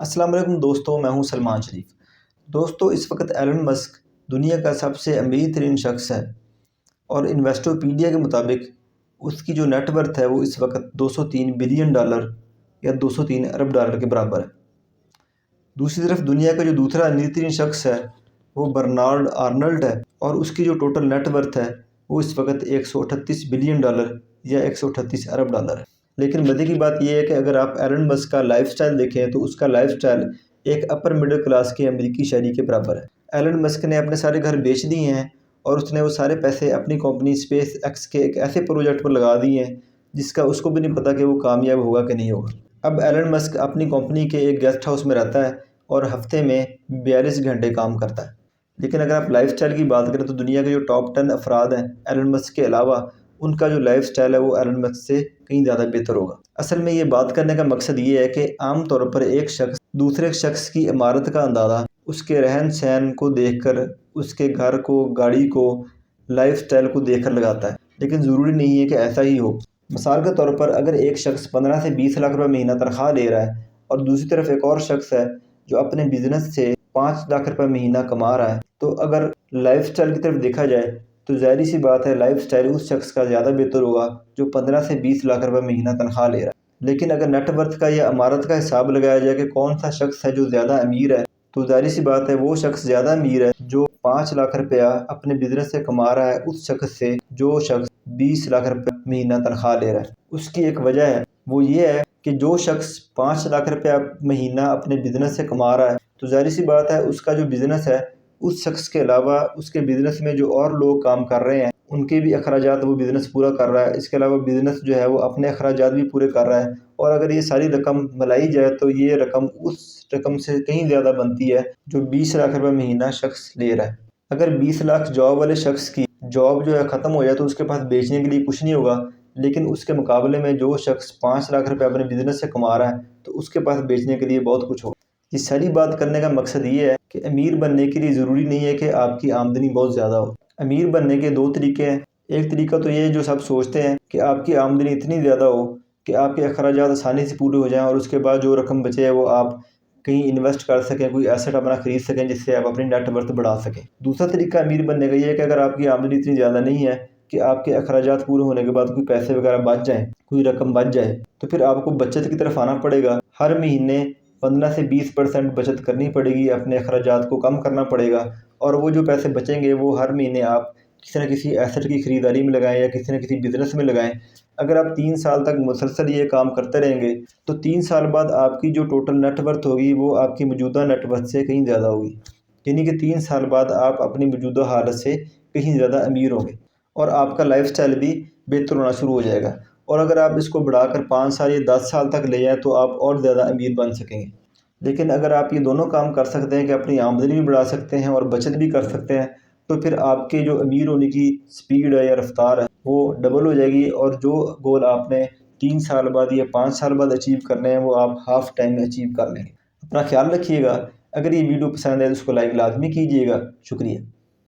السلام علیکم دوستوں، میں ہوں سلمان شریف۔ دوستوں، اس وقت ایلن مسک دنیا کا سب سے امیر ترین شخص ہے اور انویسٹوپیڈیا کے مطابق اس کی جو نیٹ ورتھ ہے وہ اس وقت $203 بلین یا $203 ارب کے برابر ہے۔ دوسری طرف دنیا کا جو دوسرا امیر ترین شخص ہے وہ برنارڈ آرنلڈ ہے اور اس کی جو ٹوٹل نیٹ ورتھ ہے وہ اس وقت $138 بلین یا $138 ارب ہے۔ لیکن مزے کی بات یہ ہے کہ اگر آپ ایلن مسک کا لائف سٹائل دیکھیں تو اس کا لائف سٹائل ایک اپر مڈل کلاس کے امریکی شہری کے برابر ہے۔ ایلن مسک نے اپنے سارے گھر بیچ دیے ہیں اور اس نے وہ سارے پیسے اپنی کمپنی اسپیس ایکس کے ایک ایسے پروجیکٹ پر لگا دیے ہیں جس کا اس کو بھی نہیں پتا کہ وہ کامیاب ہوگا کہ نہیں ہوگا۔ اب ایلن مسک اپنی کمپنی کے ایک گیسٹ ہاؤس میں رہتا ہے اور ہفتے میں 42 گھنٹے کام کرتا ہے۔ لیکن اگر آپ لائف سٹائل کی بات کریں تو دنیا کے جو ٹاپ 10 افراد ہیں ایلن مسک کے علاوہ، ان کا جو لائف سٹائل ہے وہ ایلن مسک سے کہیں زیادہ بہتر ہوگا۔ اصل میں یہ بات کرنے کا مقصد یہ ہے کہ عام طور پر ایک شخص دوسرے شخص کی عمارت کا اندازہ اس کے رہن سہن کو دیکھ کر، اس کے گھر کو، گاڑی کو، لائف سٹائل کو دیکھ کر لگاتا ہے، لیکن ضروری نہیں ہے کہ ایسا ہی ہو۔ مثال کے طور پر اگر ایک شخص 15 سے 20 لاکھ روپے مہینہ تنخواہ لے رہا ہے اور دوسری طرف ایک اور شخص ہے جو اپنے بزنس سے 5 لاکھ روپے مہینہ کما رہا ہے، تو اگر لائف سٹائل کی طرف دیکھا جائے تو ظاہری سی بات ہے لائف سٹائل اس شخص کا زیادہ بہتر ہوگا جو 15 سے 20 لاکھ روپے مہینہ تنخواہ لے رہا ہے۔ لیکن اگر نیٹ ورتھ کا یا عمارت کا حساب لگایا جائے کہ کون سا شخص ہے جو زیادہ امیر ہے، تو ظاہری سی بات ہے وہ شخص زیادہ امیر ہے جو 5 لاکھ روپیہ اپنے بزنس سے کما رہا ہے اس شخص سے جو شخص 20 لاکھ روپے مہینہ تنخواہ لے رہا ہے۔ اس کی ایک وجہ ہے، وہ یہ ہے کہ جو شخص 5 لاکھ روپیہ مہینہ اپنے بزنس سے کما رہا ہے تو ظاہری سی بات ہے اس کا جو بزنس ہے اس شخص کے علاوہ اس کے بزنس میں جو اور لوگ کام کر رہے ہیں ان کے بھی اخراجات وہ بزنس پورا کر رہا ہے۔ اس کے علاوہ بزنس جو ہے وہ اپنے اخراجات بھی پورے کر رہا ہے، اور اگر یہ ساری رقم ملائی جائے تو یہ رقم اس رقم سے کہیں زیادہ بنتی ہے جو 20 لاکھ روپے مہینہ شخص لے رہا ہے۔ اگر 20 لاکھ جاب والے شخص کی جاب جو ہے ختم ہو جائے تو اس کے پاس بیچنے کے لیے کچھ نہیں ہوگا، لیکن اس کے مقابلے میں جو شخص 5 لاکھ روپے اپنے بزنس سے کما رہا ہے تو اس کے پاس بیچنے کے لیے بہت کچھ ہوگا۔ یہ ساری بات کرنے کا مقصد یہ ہے کہ امیر بننے کے لیے ضروری نہیں ہے کہ آپ کی آمدنی بہت زیادہ ہو۔ امیر بننے کے 2 طریقے ہیں۔ ایک طریقہ تو یہ جو سب سوچتے ہیں کہ آپ کی آمدنی اتنی زیادہ ہو کہ آپ کے اخراجات آسانی سے پورے ہو جائیں اور اس کے بعد جو رقم بچے ہے وہ آپ کہیں انویسٹ کر سکیں، کوئی ایسٹ اپنا خرید سکیں جس سے آپ اپنی نیٹ ورتھ بڑھا سکیں۔ دوسرا طریقہ امیر بننے کا یہ ہے کہ اگر آپ کی آمدنی اتنی زیادہ نہیں ہے کہ آپ کے اخراجات پورے ہونے کے بعد کوئی پیسے وغیرہ بچ جائیں، کوئی رقم بچ جائے، تو پھر آپ کو بچت کی طرف آنا پڑے گا۔ ہر مہینے 15 سے 20% بچت کرنی پڑے گی، اپنے اخراجات کو کم کرنا پڑے گا، اور وہ جو پیسے بچیں گے وہ ہر مہینے آپ کسی نہ کسی ایسٹ کی خریداری میں لگائیں یا کسی نہ کسی بزنس میں لگائیں۔ اگر آپ 3 سال تک مسلسل یہ کام کرتے رہیں گے تو 3 سال بعد آپ کی جو ٹوٹل نیٹ ورتھ ہوگی وہ آپ کی موجودہ نیٹ ورتھ سے کہیں زیادہ ہوگی، یعنی کہ 3 سال بعد آپ اپنی موجودہ حالت سے کہیں زیادہ امیر ہوں گے اور آپ کا لائف سٹائل بھی بہتر ہونا شروع ہو جائے گا۔ اور اگر آپ اس کو بڑھا کر 5 سال یا 10 سال تک لے جائیں تو آپ اور زیادہ امیر بن سکیں گے۔ لیکن اگر آپ یہ دونوں کام کر سکتے ہیں کہ اپنی آمدنی بھی بڑھا سکتے ہیں اور بچت بھی کر سکتے ہیں، تو پھر آپ کے جو امیر ہونے کی سپیڈ ہے یا رفتار ہے وہ ڈبل ہو جائے گی، اور جو گول آپ نے 3 سال بعد یا 5 سال بعد اچیو کرنے ہیں وہ آپ ہاف ٹائم میں اچیو کر لیں گے۔ اپنا خیال رکھیے گا۔ اگر یہ ویڈیو پسند ہے تو اس کو لائک لازمی کیجیے گا۔ شکریہ۔